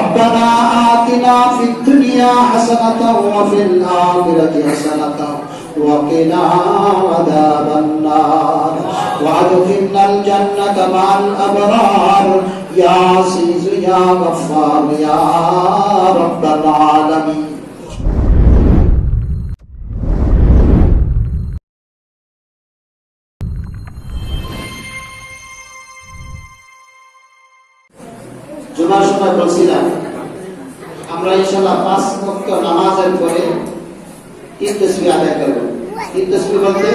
ربنا آتنا في الدنيا حسنة وفي الآخرة حسنة وقنا عذاب النار وادخلنا الجنة مع الأبرار يا عزيز يا غفار يا رب العالمين. জুমার সময় বলছিলাম আমরা ইনশাআল্লাহ 5 ওয়াক্ত নামাজের পরে 3 তাসবিহ আদায় করব। 3 তাসবিহ বলতে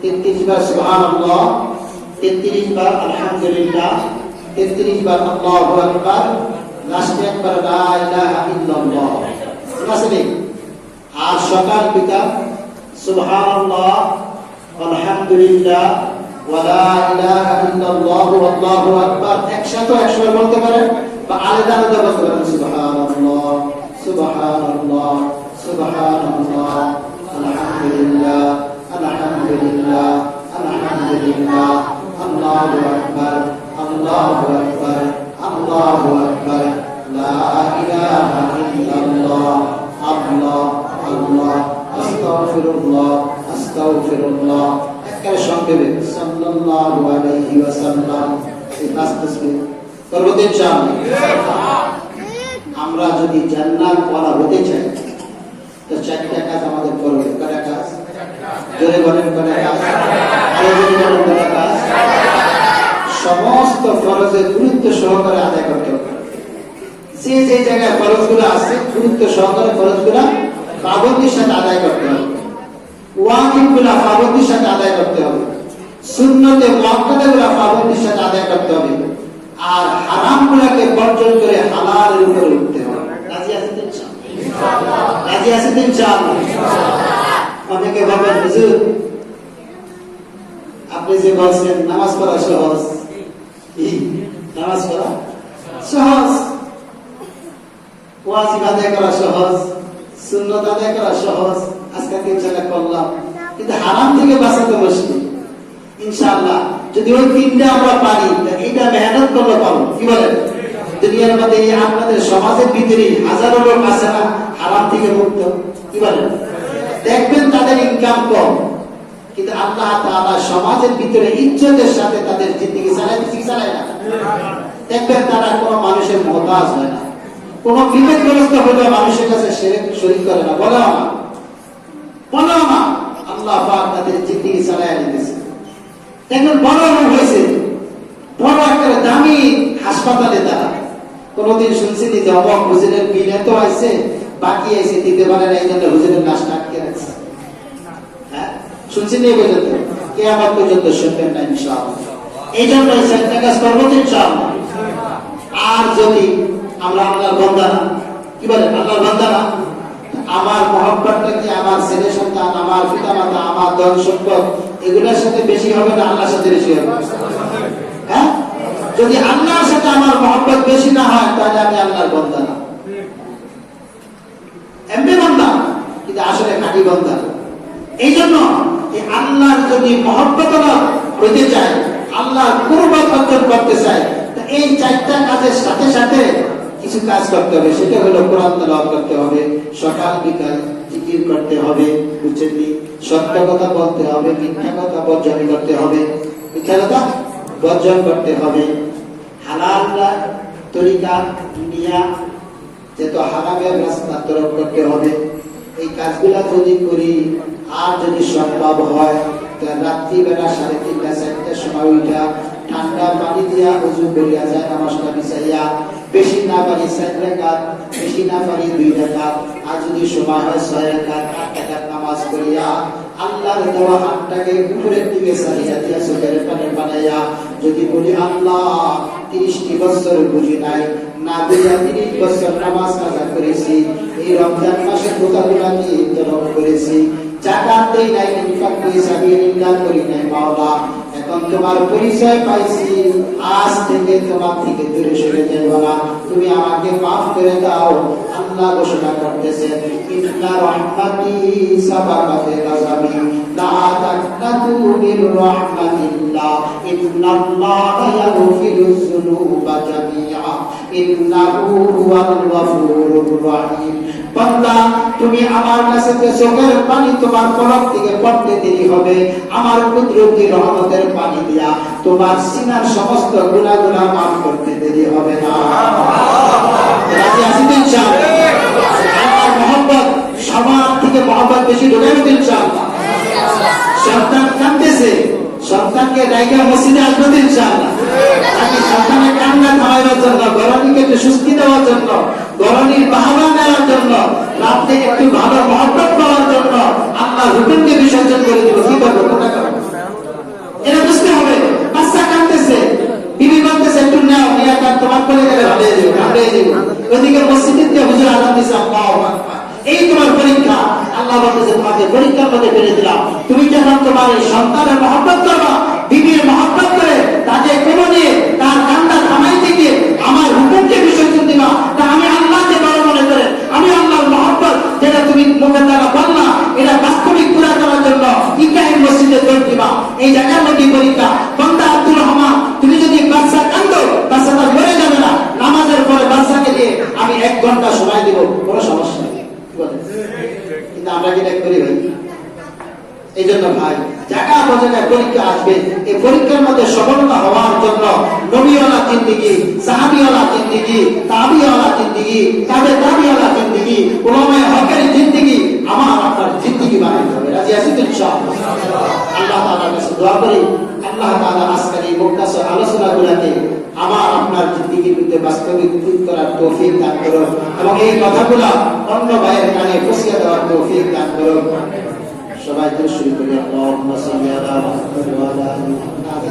33 বার সুবহানাল্লাহ, 33 বার আলহামদুলিল্লাহ, 33 বার আল্লাহু আকবার, লাস্টে একবার লা ইলাহা ইল্লাল্লাহ। আসলে আর সকাল বিকাল সুবহানাল্লাহ, আলহামদুলিল্লাহ ওয়া লা ইলাহা ইল্লাল্লাহ আল্লাহু আকবার একসাথে 100 বার বলতে পারেন বা আলাদা আলাদা বলতে পারেন। সুবহানাল্লাহ সুবহানাল্লাহ সুবহানাল্লাহ আলহামদুলিল্লাহ আলহামদুলিল্লাহ আলহামদুলিল্লাহ আল্লাহু আকবার আল্লাহু আকবার আল্লাহু আকবার লা ইলাহা ইল্লাল্লাহ আল্লাহ আল্লাহ আস্তাগফিরুল্লাহ আস্তাগফিরুল্লাহ একবারে সংক্ষেপে সাল্লাল্লাহু আলাইহি ওয়াসাল্লাম। এই 5 তাসবিহ করব ইনশাআল্লাহ। আমরা যদি জান্নাত ওয়ালা হতে চাই তো 4টা কাজ আমাদের করতে হবে। কয়টা কাজ? জোরে বলেন কয়টা কাজ? আরো জোরে বলেন কয়টা কাজ? সমস্ত ফরজের গুরুত্ব সহকারে আদায় করতে হবে। যে যে জায়গায় ফরজগুলো আছে গুরুত্ব সহকারে ফরজগুলো পাবন্দির সাথে আদায় করতে হবে। ওয়াজিবগুলো পাবন্দির সাথে আদায় করতে হবে। সুন্নতে মুআক্কাদাগুলো পাবন্দির সাথে আদায় করতে হবে। আর হারামগুলোকে বর্জন করে হালালের উপরে উঠতে হবে। রাজি আছেন ইনশাআল্লাহ? রাজি আছেন ইনশাআল্লাহ? অনেকে ভাবেন হুজুর আপনি যে বলছেন নামাজ পড়া সহজ, নামাজ পড়া সহজ, ওয়াজিব আদায় করা সহজ, সুন্নত আদায় করা সহজ, আজকে 3 জায়গা করলাম, কিন্তু হারাম থেকে বাঁচাতে মুশকিল। ইনশাআল্লাহ যদি ওই 3টা আমরা পারি এটা মেহনত করলে পাবো। কি বলেন? দুনিয়ার মধ্যে আপনাদের সমাজের ভিতরে হাজারো লোক আছে না হারাম থেকে মুক্ত? কি বলেন? দেখবেন তাদের ইনকাম কম, কিন্তু আল্লাহ তাআলা সমাজের ভিতরে ইজ্জতের সাথে তাদের জিন্দেগি চালায় না। দেখবেন তারা কোনো মানুষের মুহতাজ হয় না, কোনো বিপদগ্রস্ত হলে মানুষের কাছে শরীক করে না, বলে না আল্লাহ পাক তাদের জিন্দেগি চালায় নিতেছে। দেখবেন বড় রোগ হয়েছে, বড় একটা দামি হাসপাতালে তারা কোনদিন শুনছেন যে অমক হুজুরের বিল এত আছে বাকি আছে দিতে পারে না, এই জন্য হুজুরের লাশটা আটকে রাখছে। হ্যাঁ শুনছেন এই পর্যন্ত? কিয়ামত পর্যন্ত শুনবেন না ইনশাআল্লাহ। এই জন্য একটা কাজ করবো ইনশাআল্লাহ। আর যদি আমরা আল্লাহর বান্দা না, কি বলেন আল্লাহর বান্দা না, আমার মহব্বতটা কি আমার ছেলে সন্তান, আমার পিতা মাতা, আমার ধন সম্পদ এগুলোর সাথে বেশি হবে না আল্লাহর সাথে বেশি হবে? হ্যাঁ যদি আল্লাহর সাথে আমার মহব্বত বেশি না হয় তাহলে আমি আল্লাহর বান্দা না। এমনি বান্দা কিন্তু আসলে খাঁটি বান্দা। এই জন্য আল্লাহর যদি মহব্বত হইতে চায়, আল্লাহর কুরবাত অর্জন করতে চায়, এই 4টা কাজের সাথে সাথে কিছু কাজ করতে হবে। সেটা হলো কোরআন তেলাওয়াত করতে হবে, সকাল বিকাল জিকির করতে হবে, বুঝছেননি? সত্য কথা বলতে হবে, মিথ্যা কথা বর্জন করতে হবে, মিথ্যা কথা বর্জন করতে হবে, হালাল তরিকা দুনিয়া যত হারামের রাস্তা তরফ করতে হবে। এই কাজগুলা যদি করি আর যদি সম্ভব হয় রাত্রিবেলা 3:30-4টার সময় উঠা ঠান্ডা পানি দিয়া ওযু করিয়া যায় নামাজটা বিছাইয়া, বেশি না পারি 4 রাকাত, বেশি না পারি 2 রাকাত, আর যদি সময় হয় 6 রাকাত 8 রাকাত নামাজ করিয়া আল্লাহর দেওয়া হাতটাকে উপরের দিকে সারিয়া দিয়া চোখের পানি বানাইয়া যদি বলি আল্লাহ 30টি বছর বুঝি নাই না বুঝা 30 বছর নামাজ কাজা করেছি, এই রমজান মাসে রোজাগুলা নিয়ে তরফ করেছি, জাকাত দেই নাই, ইনফাক করি সাবিয়ে নিকাল করি নাই, মাওলা এখন তোমার পরিচয় পাইছি, আজ থেকে তোমার থেকে দূরে সরে যাব না, তুমি আমাকে মাফ করে দাও। আল্লাহ ঘোষণা করতেছেন ইন্না রাহমাতি সাবাকাতে গাযাবি লা তাকনাতু মির রাহমাতিল্লাহ ইন্নাল্লাহা ইয়াগফিরুয যুনুবা জামিআ ইন্নাহু হুয়াল গফুরুর রহিম। বান্দা তুমি আমার কাছে যে চোখের পানি তোমার পলক থেকে পড়তে দেরি হবে, আমার কুদরতি রহমতের পানি দিয়া তোমার সিনার সমস্ত গুনাহগুলো মাফ করতে দেরি হবে না। রাজি আছি তো ইনশাআল্লাহ? আল্লাহর মহব্বত সবার থেকে মহব্বত বেশি ঢুকাবে তো ইনশাআল্লাহ? সন্তান কাঁদতেছে, সন্তানকে ডাইকা মসজিদে আসবে তো ইনশাআল্লাহ? নাকি সন্তানের কান্না থামাইবার জন্য, গরমীকে একটু সুস্থি দেওয়ার জন্য, গরমীর বাহাবা নেওয়ার জন্য, রাত্রে একটু ভালো মহব্বত পাওয়ার জন্য আল্লাহ হুকুমকে বিসর্জন করে দিল? কি করবো? কোনটা করবো? এটা বুঝতে হবে। বাচ্চা কাঁদতেছে, বিবি বলতেছে একটু নাও, নিয়ে তোমার করে গেলে ভালো হয়ে যাবে, ভালো হয়ে যাবে। ওইদিকে মসজিদে দিয়ে হুজুর আজান দিছে, আল্লাহু আকবার। এই তোমার পরীক্ষা। আল্লাহ বলতেছে তোমাকে পরীক্ষার মধ্যে ফেলে দিলাম। তুমি যখন তোমার এই সন্তানের মহব্বত করবা, বিবির মহব্বত করে তাকে কোন নিয়ে তার কান্না থামাইতে গিয়ে আমার হুকুমকে বিসর্জন দিবা, তা আমি আল্লাহকে বড় মনে করে আমি আল্লাহর মহব্বত যেটা তুমি মুখের দ্বারা বললা এটা বাস্তবিক পুরা করার জন্য ইব্রাহিম মসজিদে দৌড় দিবা। এই জায়গার মধ্যে পরীক্ষা। বান্দা আব্দুর রহমান, তুমি যদি বাচ্চা কান্দো, বাচ্চাটা মরে যাবে না। নামাজের পরে বাচ্চাকে দিয়ে আমি 1 ঘন্টা সময় দিব, কোনো সমস্যা নেই। কিন্তু আমরা কি এটা করি ভাই? এই জন্য ভাই জায়গা অজায়গায় পরীক্ষা আসবে। এই পরীক্ষার মধ্যে সফলতা হওয়ার জন্য নবীওয়ালা জিন্দেগি, সাহাবীওয়ালা জিন্দেগি, তাবিওয়ালা জিন্দেগি, তাবিওয়ালা জিন্দেগি, উলামায়ে হকের জিন্দেগি আমার আপনার জিন্দেগি বানাইতে হবে। রাজি আছি তো ইনশাআল্লাহ? আল্লাহ তাআলার কাছে দোয়া করি, আল্লাহ তাআলা আজকের এই মুক্তাসর আলোচনাগুলোকে আমার আপনার জিন্দেগির মধ্যে বাস্তবিক করার তৌফিক দান করুন এবং এই কথাগুলো অন্য ভাইয়ের কানে পৌঁছে দেওয়ার তৌফিক দান করুন। সবাই তো শুরু করি, আল্লাহুম্মা সাল্লি আলা মুহাম্মাদ ওয়া আলা আলি মুহাম্মাদ।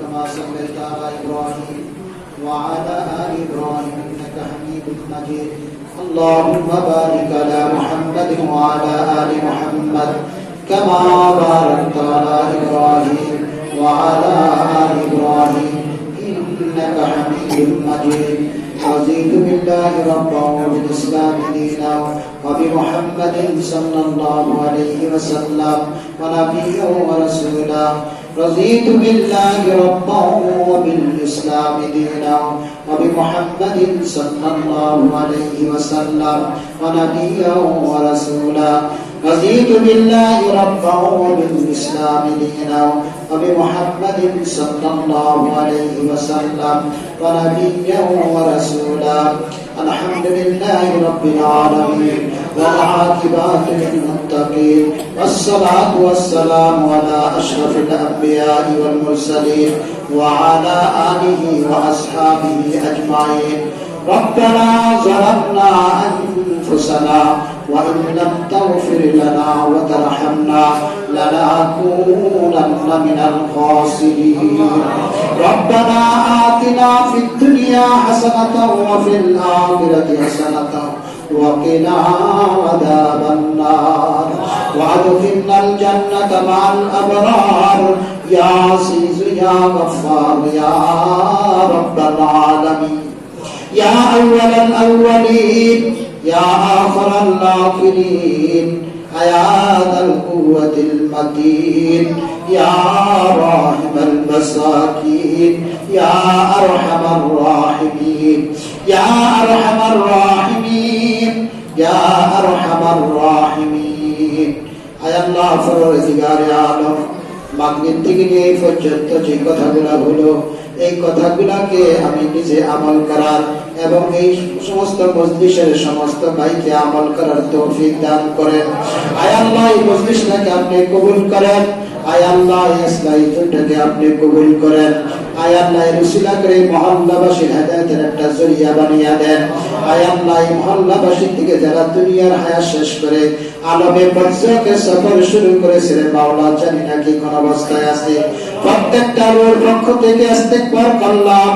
كما صليت على إبراهيم وعلى آل إبراهيم إنك حميد مجيد. اللهم بارك على محمد وعلى آل محمد كما باركت على إبراهيم وعلى آل إبراهيم إنك حميد مجيد. رضيت بالله ربا وبالإسلام دينا وبمحمد صلى الله عليه وسلم ونبيا ورسولا. رضيت بالله ربا وبالإسلام دينا وبمحمد صلى الله عليه وسلم ونبيا ورسولا. رضيت بالله ربا وبالإسلام دينا وبمحمد صلى الله عليه وسلم ونبيا ورسولا. الحمد لله رب العالمين والعاقبة للمتقين والصلاة والسلام على أشرف الأنبياء والمرسلين وعلى آله وأصحابه أجمعين. ربنا ظلمنا أنفسنا وإن لم تغفر لنا وترحمنا لنكونن من الخاسرين. ربنا آتنا في الدنيا حسنة وفي الآخرة حسنة وقنا عذاب النار وادخلنا الجنة مع الأبرار يا عزيز يا غفار يا رب العالمين. يا أول الأولين يا آخر الآخرين يا ذا القوة المتين يا راحم المساكين يا أرحم الراحمين يا أرحم الراحمين يا أرحم الراحمين. আয় আল্লাহ পরওয়ারদিগারে আলম, মাগরিব থেকে নিয়ে এই পর্যন্ত যে কথাগুলো হলো এই কথাগুলোকে আমি নিজে আমল করার এবং এই সমস্ত মজলিসের সমস্ত ভাইকে আমল করার তৌফিক দান করেন। আয় আল্লাহ এই মজলিসটাকে আপনি কবুল করেন। আয় আল্লাহ ইসলামটাকে আপনি কবুল করেন। আয় আল্লাহ রসিলা করে মহল্লাবাসীর হেদায়েতের একটা জরিয়া বানিয়ে দেন। আয় আল্লাহ এই মহল্লাবাসীর থেকে যারা দুনিয়ার হায়াত শেষ করে আলমে বর্ষকে সফর শুরু করেছে মাওলা জানি না কি কোন অবস্থায় আছে, প্রত্যেকটা ওর পক্ষ থেকে ইস্তেগফার করলাম।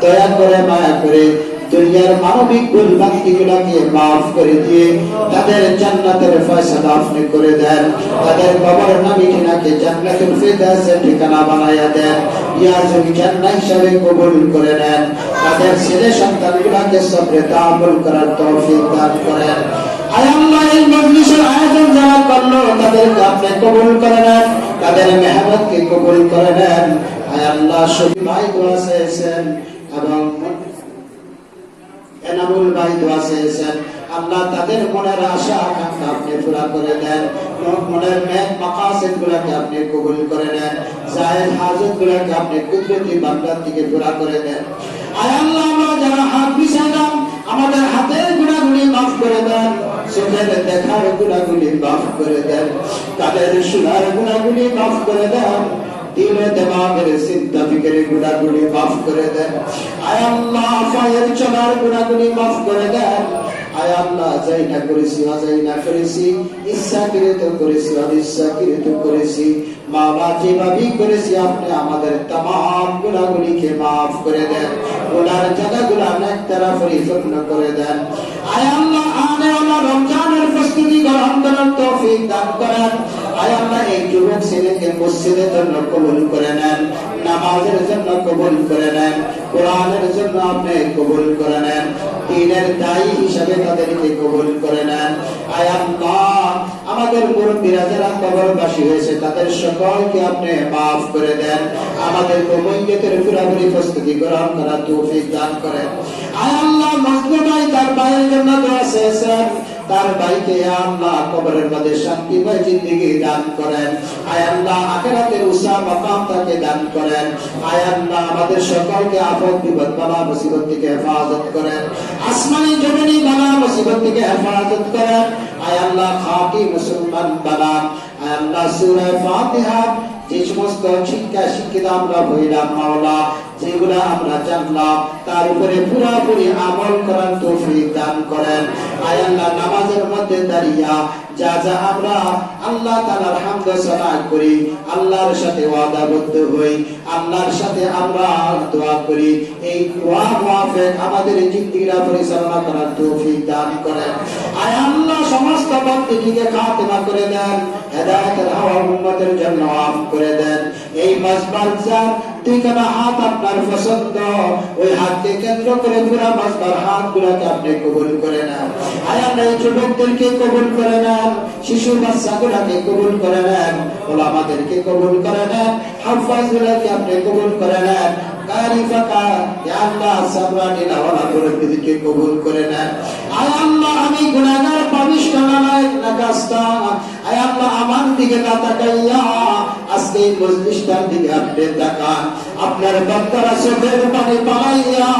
দয়া করে মায়া করে দুনিয়ার মানবিক ভুলভ্রান্তিগুলোকে মাফ করে দিয়ে তাদের জান্নাতের ফয়সালা আপনি করে দেন। তাদের কবর নবীকে জান্নাতুল ফিরদাউসের ঠিকানা বানায়া দেন। ইয়াজুল জান্নাহ হিসাবে কবুল করে নেন। তাদের ছেলে সন্তানগুলোকে সবরে তাআম্মুল করার তৌফিক দান করেন। আয় আল্লাহ এই মজলিসের আয়োজন যারা করলো তাদেরকে আপনি কবুল করে নেন, তাদের মেহনতকে কবুল করে নেন। আয় আল্লাহ শফি ভাই দোয়া চেয়েছেন এবং এনামুল ভাই দোয়া চেয়েছেন, আল্লাহ তাদের মনের আশা আকাঙ্ক্ষা আপনি পুরা করে দেন, মনের নেক মাকাসিদ গুলোকে আপনি কবুল করে নেন, জায়েজ হাজত গুলোকে আপনি কুদরতি বান্দার থেকে পুরা করে দেন। আয় আল্লাহ আমরা যারা হাত বিছাইলাম আমাদের হাতের গুনাহগুলি মাফ করে দেন, চোখের দেখার গুনাহগুলি মাফ করে দেন, কানের শোনার গুনাহগুলি মাফ করে দেন, দিলে দিমাগের চিন্তা ফিকিরের গুনাহগুলি মাফ করে দেন। আয় আল্লাহ পায়ের চলার গুনাহগুলি মাফ করে দেন। আয় আল্লাহ যাই না করেছি অযাই না করেছি, ইচ্ছাকৃত করেছি অনিচ্ছাকৃত করেছি, মা বা যেভাবেই করেছি আপনি আমাদের तमाम গুনাহগুলিকে মাফ করে দেন, গুনার জায়গাগুলো নেককারা পরিপূর্ণ করে দেন। আয় আল্লাহ আনে ওয়ালা রমজানের প্রস্তুতি গ্রহণ করার তৌফিক দান করেন। আয় আল্লাহ এই যুবক ছেলেকে মসজিদের জন্য কবুল করে নেন, নামাজের জন্য কবুল করে নেন, কোরআনের জন্য আপনি কবুল করে নেন, দ্বীনের দায়ী হিসাবে তাদেরকে কবুল করে নেন। আয় আল্লাহ আমাদের মুরব্বীরা যারা কবরবাসী হয়েছে তাদের সকলকে আপনি মাফ করে দেন, আমাদের কবুলিয়তের পুরোপুরি প্রস্তুতি গ্রহণ করার তৌফিক দান করেন। আয় আল্লাহ মজলুম ভাই তার ভাইয়ের জন্য দোয়া চেয়েছেন, তার ভাইকে আল্লাহ কবরের মধ্যে শান্তিময় জিন্দেগি দান করেন। আয় আল্লাহ আখিরাতের উসা মাকাম তাকে দান করেন। আয় আল্লাহ আমাদের সকলকে আফত বিপদ বালা মুসিবত থেকে হেফাজত করেন, আসমানি জমিনি বালা মুসিবত থেকে হেফাজত করেন। আয় আল্লাহ খাঁটি মুসলমান বানান। আয় আল্লাহ সূরা ফাতিহা যে সমস্ত শিক্ষা শিক্ষিত আমরা হইলাম মাওলা, যেগুলা আমরা জানলাম তার উপরে পুরোপুরি আমল করার তৌফিক দান করেন। আয় আল্লাহ নামাজের মধ্যে দাঁড়িয়া যা যা আমরা আল্লাহ তাআলার হামদ সানা করি, আল্লাহর সাথে ওয়াদাবদ্ধ হই, আল্লাহর সাথে আমরা দোয়া করি, এই দোয়া মুআফিক আমাদের জিন্দেগিটা পরিচালনা করার তৌফিক দান করেন। আয় আল্লাহ সমস্ত বান্দাকে খাতিমা করে দেন, হেদায়েতের হাওয়া উম্মতের জন্য আফ করে দেন। এই মাসবারজার দুইখানা হাত আপনার পছন্দ, ওই হাতকে কেন্দ্র করে পুরা মাসবার হাতগুলোকে আপনি কবুল করে নেন। আয় আল্লাহ এই যুবকদেরকে কবুল করে নেন, শিশু বাচ্চাগুলোকে কবুল করে নেন, ওলামাদেরকে কবুল করে নেন, হাফাজগুলোকে আপনি কবুল করে নেন, কারি ফাকা ইয়া আল্লাহ সাবরানি লাওয়ালা মুরব্বিদেরকে কবুল করে নেন। আয় আল্লাহ আমি গুনাহগার পাপিষ্ঠ নালায়েক নাকাস্তা, আয় আল্লাহ আমার দিকে না তাকাইয়া আজকে এই মজলিসটার দিকে আপনি তাকান, আপনার বান্দারা চোখের পানি পালাইয়া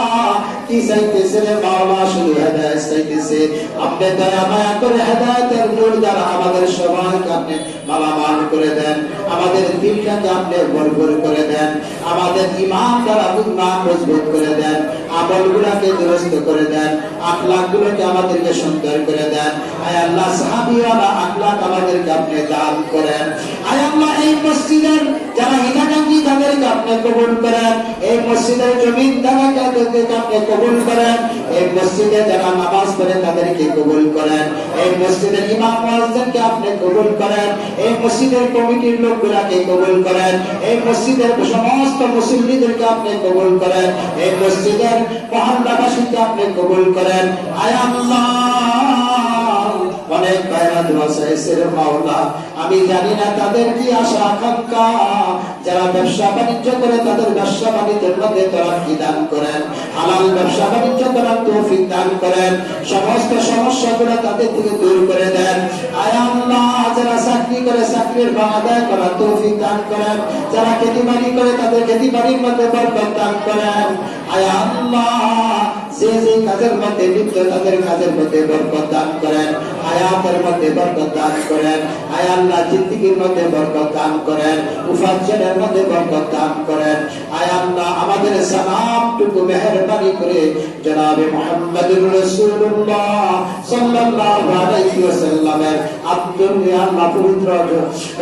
কি চাইতেছে রে মাওলা, শুধু হেদায়েত চাইতেছে। আপনি দয়া মায়া করে হেদায়েতের নূর দ্বারা আমাদের সবাইকে আপনি মালামাল করে দেন, আমাদের দিলটাকে আপনি ভরপুর করে দেন, আমাদের ঈমান দ্বারা ঈমান মজবুত করে দেন, আমলগুলোকে দুরস্ত করে দেন, আখলাকগুলোকে আমাদেরকে সুন্দর করে দেন। আয় আল্লাহ সাহাবীওয়ালা আখলাক আমাদেরকে আপনি দান করেন। আয় আল্লাহ এই মসজিদের যারা হিতাকাঙ্ক্ষী তাদেরকে আপনি কবুল করেন, এই মসজিদের জমিনদারকে আপনি কবুল করেন, এই মসজিদে যারা নামাজ পড়ে তাদেরকে কবুল করেন, এই মসজিদের ইমাম মুয়াজ্জিনকে আপনি কবুল করেন, এই মসজিদের কমিটির লোকগুলোকে কবুল করেন, এই মসজিদের সমস্ত মুসল্লিদেরকে আপনি কবুল করেন, এই মসজিদের মহল্লাবাসীকে আপনি কবুল করেন। আয় আল্লাহ অনেক ভাইরা দোয়া চাইছে রে মাওলা, আমি জানি না তাদের কি আশা আকাঙ্ক্ষা, যারা ব্যবসা বাণিজ্য করে তাদের ব্যবসা বাণিজ্যের মধ্যে তরক্কি দান করেন, হালাল ব্যবসা বাণিজ্য করার তৌফিক দান করেন, সমস্ত সমস্যাগুলো তাদের থেকে দূর করে দেন। আয় আল্লাহ যারা চাকরি করে চাকরির ভাগ আদায় করার তৌফিক দান করেন, যারা খেতিবাড়ি করে তাদের খেতিবাড়ির মধ্যে বরকত দান করেন। আয় আল্লাহ যে যে কাজের মধ্যে লিপ্ত তাদের কাজের মধ্যে বরকত দান করেন, হায়াতের মধ্যে বরকত দান করেন। আয় আল্লাহ জিন্দেগীর মধ্যে বরকত দান করেন, উপার্জনের মধ্যে বরকত দান করেন। আয় আল্লাহ আমাদের সালামটুকু মেহেরবানি করে জনাবে মুহাম্মদুর রাসূলুল্লাহ সাল্লাল্লাহু আলাইহি ওয়াসাল্লামের আব্দুল্লাহ আল্লাহ পবিত্র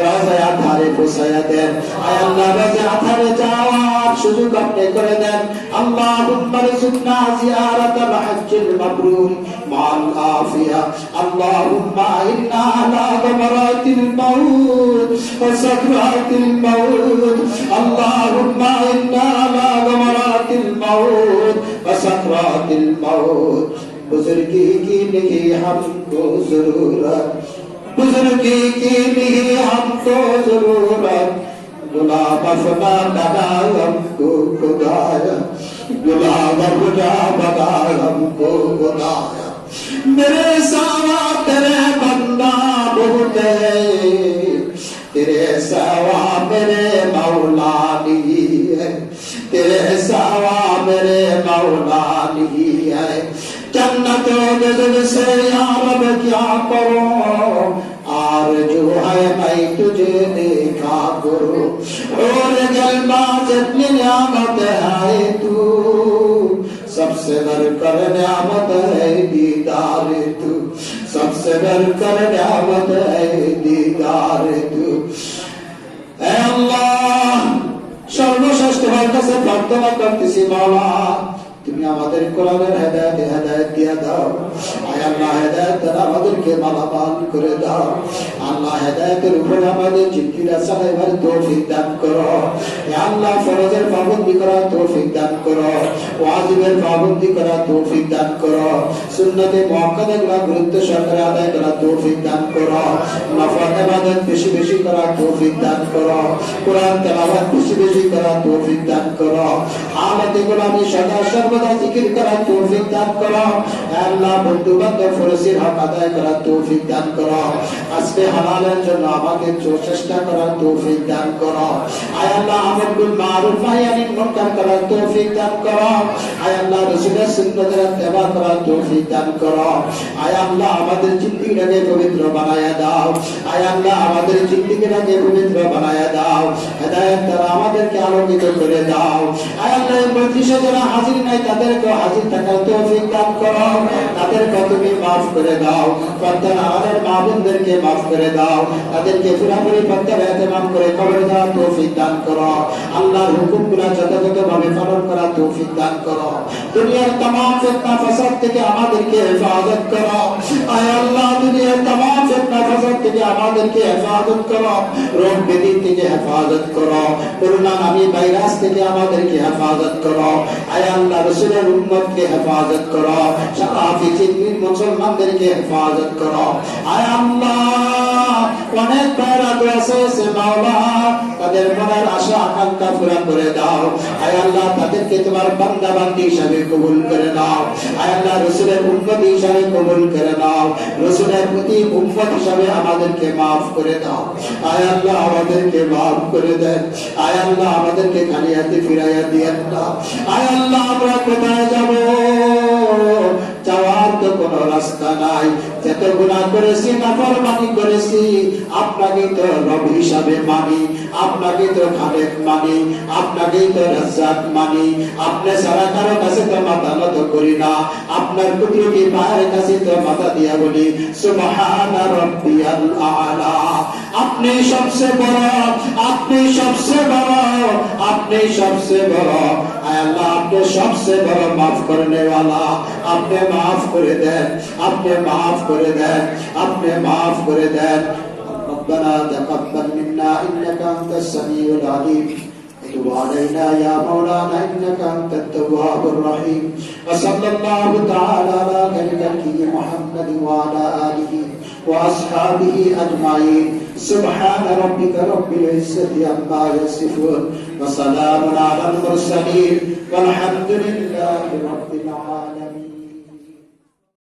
রওজায় আধারে পৌঁছায়া দেন। আয় আল্লাহ রওজায় আধারে যাওয়ার সুযোগ আপনি করে দেন। আল্লাহুম্মা রযুকনা জিয়ারাতাল হজ্জিল মাবরুর মাল আফিয়া। আল্লাহুম্মা ইন্না আলা গামরাতিল মাউত ওয়া সাকরাতিল মাউত। আল্লাহুম্মা ইন্না আলা গামরাতিল মাউত ওয়া সাকরাতিল মাউত बुजुर्गी की नहीं हमको जरूरत, बुजुर्गी की नहीं हमको जरूरत, गुलाब अपना बना हमको खुदाया, गुलाब अपना बना हमको खुदाया। मेरे सावा तेरे बंदा बहुत है, तेरे सावा मेरे मौला नहीं है, तेरे सावा मेरे मौला नहीं है। जन्नत से या रब क्या करूं, आरज़ू है मैं तुझे देखा करूं, और जलवा जितनी नियामत है तू, सबसे बढ़कर नियामत है दीदार तू, सबसे बढ़कर नियामत है दीदार तू। ऐ अल्लाह सर्वश्रेष्ठ তোমার কাছে প্রার্থনা করতেছি মাওলা, তুমি আমাদের কোরআনের হেদায়েতে হেদায়েত দিয়ে দাও। আয় আল্লাহ হেদায়েত দ্বারা আমাদেরকে মালামাল করে দাও। আল্লাহ হেদায়েতের উপরে আমাদের জিকিরা চালাইবার তৌফিক দান করো। হে আল্লাহ ফরজের পাবন্দি করার তৌফিক দান করো, ওয়াজিবের পাবন্দি করার তৌফিক দান করো, সুন্নতে মুআক্কাদাগুলো গুরুত্ব সহকারে আদায় করার তৌফিক দান করো, নফল ইবাদত বেশি বেশি করার তৌফিক দান করো, কোরআন তেলাওয়াত বেশি বেশি করার তৌফিক দান করো, হালাতে গোলামি সদা সর্বদা জিকির করার তৌফিক দান করো। হে আল্লাহ বন্ধু বান্ধব ফরজের হক আদায় করার তৌফিক দান করো। আজকে হালালের জন্য আমাকে চেষ্টা করার তৌফিক দান করো। আয় আল্লাহ আমল বিল মারুফ নাহি আনিল মুনকার করার তৌফিক দান করো। আয় আল্লাহ রাসূলের সুন্নাতের ইত্তেবা করার তৌফিক দান করো। আয় আল্লাহ আমাদের জিন্দেগিটাকে পবিত্র বানায়া দাও। আয় আল্লাহ আমাদের জিন্দেগিটাকে পবিত্র বানায়া দাও। হেদায়েত দ্বারা আমাদেরকে আলোকিত করে দাও। আয় আল্লাহ এই মজলিসে যারা হাজির নাই তাদেরকে হাজির থাকার তৌফিক দান করো, তাদেরকে তুমি মাফ করে দাও। পর্দার আড়ালের মা বোনদেরকে মাফ করে দাও, তাদেরকে পুরোপুরি পর্দার ইহতিমাম করে কবর দেওয়ার তৌফিক দান করো। আল্লাহর হুকুমগুলো যথাযথভাবে পালন করার তৌফিক দান করো। দুনিয়ার तमाम ফিতনা ফাসাদ থেকে আমাদেরকে হেফাজত করো। আয় আল্লাহ দুনিয়ার तमाम ফিতনা ফাসাদ থেকে আমাদেরকে হেফাজত করো। রোগ ব্যাধি থেকে হেফাজত করো। করোনা নামী ভাইরাস থেকে আমাদেরকে হেফাজত করো। আয় আল্লাহ রাসূলের উম্মতকে হেফাজত করো। সারা পৃথিবীর মুসলমানদেরকে হেফাজত করো। আয় আল্লাহ অনেক ভাইরা আছে মাওলা, তাদের মনের আশা আকাঙ্ক্ষা পুরা করে দাও। আয় আল্লাহ তাদেরকে তোমার বান্দা বান্দি হিসাবে কবুল করে নাও। আয় আল্লাহ রাসূলের উম্মত হিসাবে কবুল করে নাও। রাসূলের প্রতি উম্মত হিসাবে আমাদেরকে maaf করে দাও। আয় আল্লাহ আমাদেরকে maaf করে দেন। আয় আল্লাহ আমাদেরকে খালি হাতে ফিরাইয়া দিয়েন না। আয় আল্লাহ আমরা কোথায় যাব, যাওয়ার তো কোনো রাস্তা নাই। যত গুনাহ করেছি, নাফরমানি করেছি, আপনাকে তো রব হিসাবে মানি, আপনাকে তো খালেক মানি, আপনাকেই তো রাজ্জাক মানি। আপনি ছাড়া কারো কাছে তো মাথা নত করি না। আপনার কুদরতি পায়ের কাছে তো মাথা দিয়া বলি সুবহানা রাব্বিয়াল আ'লা। আপনি সবচেয়ে বড়, আপনি সবচেয়ে বড়, আপনি সবচেয়ে বড়। আয় আল্লাহ আপনি সবচেয়ে বড় maaf করনে वाला। আপনি maaf করে দেন, আপনি maaf করে দেন, আপনি maaf করে দেন। ربنا تقبل منا إنك أنت السميع العليم، وتب علينا يا مولانا إنك أنت التواب الرحيم. وصلى الله تعالى على خير محمد وعلى آله وأصحابه أجمعين. سبحان ربك رب العزة عما يصفون، وسلام على المرسلين، والحمد لله رب العالمين.